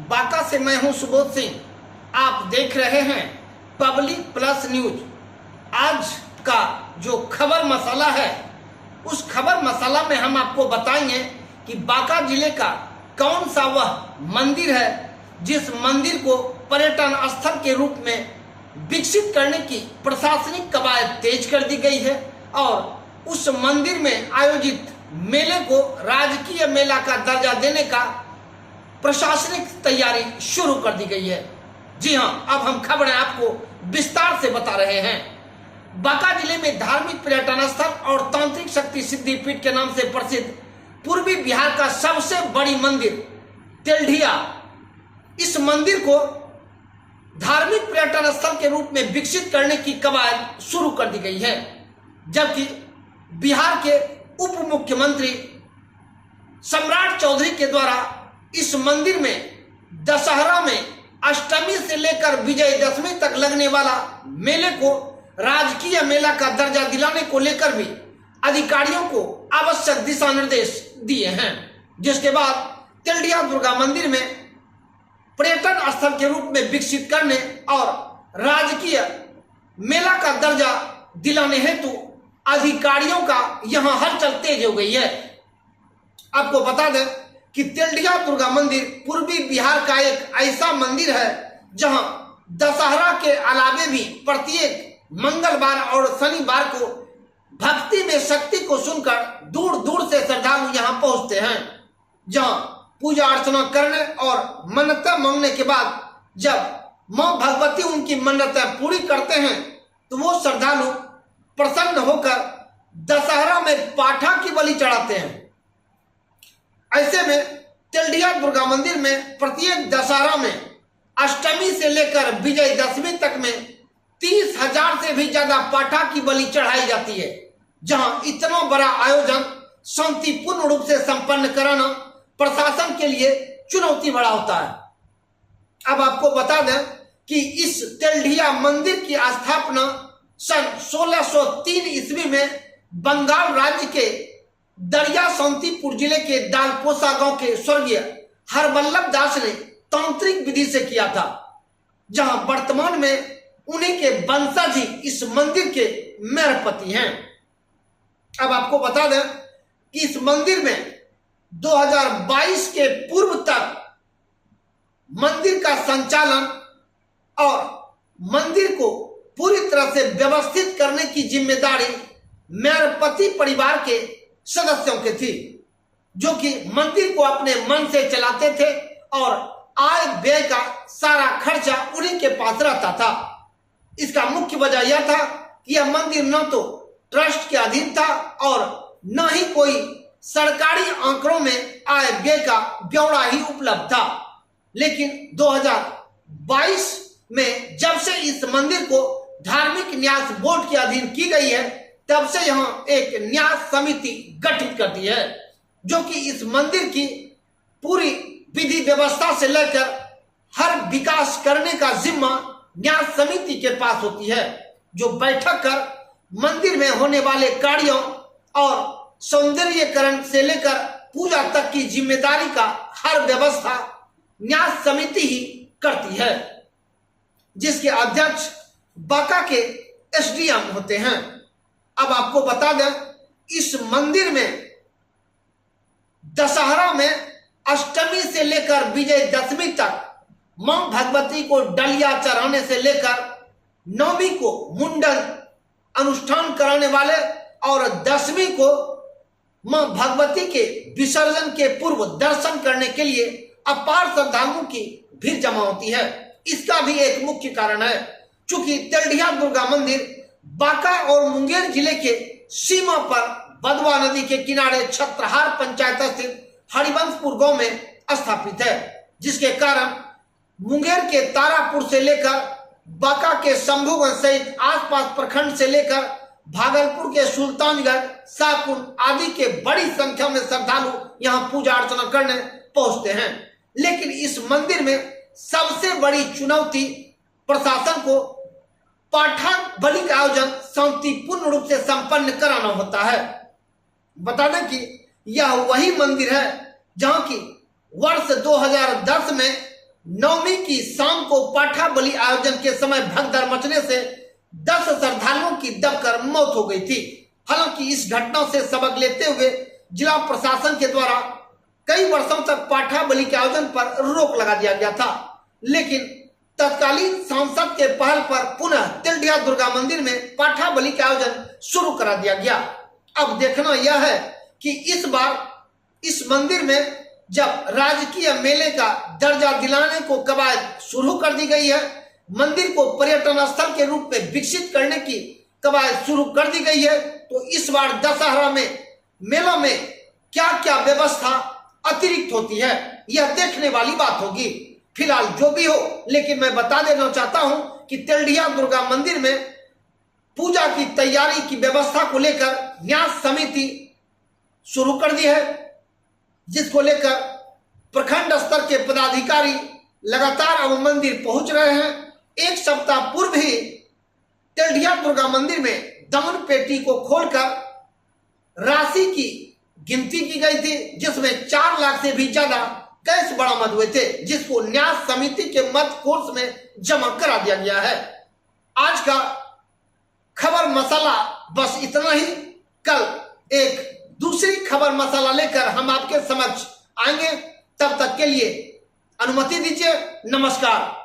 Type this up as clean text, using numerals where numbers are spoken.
बांका से मैं हूं सुबोध सिंह। आप देख रहे हैं पब्लिक प्लस न्यूज। आज का जो खबर मसाला है, उस खबर मसाला में हम आपको बताएंगे कि बांका जिले का कौन सा वह मंदिर है जिस मंदिर को पर्यटन स्थल के रूप में विकसित करने की प्रशासनिक कवायद तेज कर दी गई है और उस मंदिर में आयोजित मेले को राजकीय मेला का दर्जा देने का प्रशासनिक तैयारी शुरू कर दी गई है। जी हां, अब हम खबरें आपको विस्तार से बता रहे हैं। बांका जिले में धार्मिक पर्यटन स्थल और तांत्रिक शक्ति सिद्धि पीठ के नाम से प्रसिद्ध पूर्वी बिहार का सबसे बड़ी मंदिर तेल्ढिया, इस मंदिर को धार्मिक पर्यटन स्थल के रूप में विकसित करने की कवायद शुरू कर दी गई है। जबकि बिहार के उप मुख्यमंत्री सम्राट चौधरी के द्वारा इस मंदिर में दशहरा में अष्टमी से लेकर विजयदशमी तक लगने वाला मेले को राजकीय मेला का दर्जा दिलाने को लेकर भी अधिकारियों को आवश्यक दिशा निर्देश दिए हैं, जिसके बाद तेल्ढिया दुर्गा मंदिर में पर्यटन स्थल के रूप में विकसित करने और राजकीय मेला का दर्जा दिलाने हेतु अधिकारियों का यहां हलचल तेज हो गई है। आपको बता दें कि तेल्ढिया दुर्गा मंदिर पूर्वी बिहार का एक ऐसा मंदिर है जहां दशहरा के अलावे भी प्रत्येक मंगलवार और शनिवार को भक्ति में शक्ति को सुनकर दूर दूर से श्रद्धालु यहां पहुंचते हैं, जहां पूजा अर्चना करने और मन्नतें मांगने के बाद जब मां भगवती उनकी मन्नतें पूरी करते हैं तो वो श्रद्धालु प्रसन्न होकर दशहरा में पाठा की बलि चढ़ाते हैं। ऐसे में तेल्ढिया दुर्गा मंदिर में प्रत्येक दशहरा में अष्टमी से लेकर विजयदशमी तक में 30,000 से भी ज्यादा पाठा की बलि चढ़ाई जाती है, जहां इतना बड़ा आयोजन शांतिपूर्ण रूप से संपन्न कराना प्रशासन के लिए चुनौती बड़ा होता है। अब आपको बता दें कि इस तेल्ढिया मंदिर की स्थापना सन 1603 ईस्वी में बंगाल राज्य के दरिया शांतिपुर जिले के दालपोसा गांव के स्वर्गीय हरवल्लभ दास ने तांत्रिक विधि से किया था, जहां वर्तमान में उन्हीं के वंशज ही इस मंदिर के मेहरपति हैं। अब आपको बता दें कि इस मंदिर में 2022 के पूर्व तक मंदिर का संचालन और मंदिर को पूरी तरह से व्यवस्थित करने की जिम्मेदारी मेहरपति परिवार के सदस्यों की थी, जो कि मंदिर को अपने मन से चलाते थे और आय व्यय का सारा खर्चा उन्हीं के पास रहता था। इसका मुख्य वजह यह था कि यह मंदिर न तो ट्रस्ट के अधीन था और न ही कोई सरकारी आंकड़ों में आय व्यय का ब्यौरा ही उपलब्ध था। लेकिन 2022 में जब से इस मंदिर को धार्मिक न्यास बोर्ड के अधीन की गई है, तब से यहां एक न्यास समिति गठित करती है, जो कि इस मंदिर की पूरी विधि व्यवस्था से लेकर हर विकास करने का जिम्मा न्यास समिति के पास होती है, जो बैठक कर मंदिर में होने वाले कार्यों और सौंदर्यीकरण से लेकर पूजा तक की जिम्मेदारी का हर व्यवस्था न्यास समिति ही करती है, जिसके अध्यक्ष बांका के एसडीएम होते हैं। अब आपको बता दें, इस मंदिर में दशहरा में अष्टमी से लेकर विजयदशमी तक मां भगवती को डलिया चढ़ाने से लेकर नवमी को मुंडन अनुष्ठान कराने वाले और दशमी को मां भगवती के विसर्जन के पूर्व दर्शन करने के लिए अपार श्रद्धालुओं की भीड़ जमा होती है। इसका भी एक मुख्य कारण है, चूंकि तेल्ढिया दुर्गा मंदिर बांका और मुंगेर जिले के सीमा पर बदवा नदी के किनारे छत्रहार पंचायत स्थित हरिवंशपुर गांव में स्थापित है, जिसके कारण मुंगेर के तारापुर से लेकर बांका के शंभुगंज सहित आसपास प्रखंड से लेकर भागलपुर के सुल्तानगंज, शाहकुंड आदि के बड़ी संख्या में श्रद्धालु यहां पूजा अर्चना करने पहुंचते हैं। लेकिन इस मंदिर में सबसे बड़ी चुनौती प्रशासन को पाठा बलि का आयोजन शांतिपूर्ण रूप से संपन्न कराना होता है। बता दें कि यह वही मंदिर है जहां की वर्ष 2010 में नवमी की शाम को पाठा बलि आयोजन के समय भगदड़ मचने से 10 श्रद्धालुओं की दबकर मौत हो गई थी। हालांकि इस घटना से सबक लेते हुए जिला प्रशासन के द्वारा कई वर्षों तक पाठा बलि के आयोजन पर रोक लगा दिया गया था, लेकिन तत्कालीन सांसद के पहल पर पुनः तिलडिया दुर्गा मंदिर में पाठा बलि का आयोजन शुरू करा दिया गया। अब देखना यह है कि इस बार इस मंदिर में जब राजकीय मेले का दर्जा दिलाने को कवायद शुरू कर दी गई है, मंदिर को पर्यटन स्थल के रूप में विकसित करने की कवायद शुरू कर दी गई है, तो इस बार दशहरा में मेला में क्या क्या व्यवस्था अतिरिक्त होती है, यह देखने वाली बात होगी। फिलहाल जो भी हो, लेकिन मैं बता देना चाहता हूं कि तिलडिया दुर्गा मंदिर में पूजा की तैयारी की व्यवस्था को लेकर न्यास समिति शुरू कर दी है, जिसको लेकर प्रखंड स्तर के पदाधिकारी लगातार अब मंदिर पहुंच रहे हैं। एक सप्ताह पूर्व ही तिलडिया दुर्गा मंदिर में दान पेटी को खोलकर राशि की गिनती की गई थी, जिसमें 4 लाख से भी ज्यादा कैश बरामद हुए थे, जिसको न्यास समिति के मत कोर्स में जमा करा दिया गया है। आज का खबर मसाला बस इतना ही। कल एक दूसरी खबर मसाला लेकर हम आपके समक्ष आएंगे। तब तक के लिए अनुमति दीजिए। नमस्कार।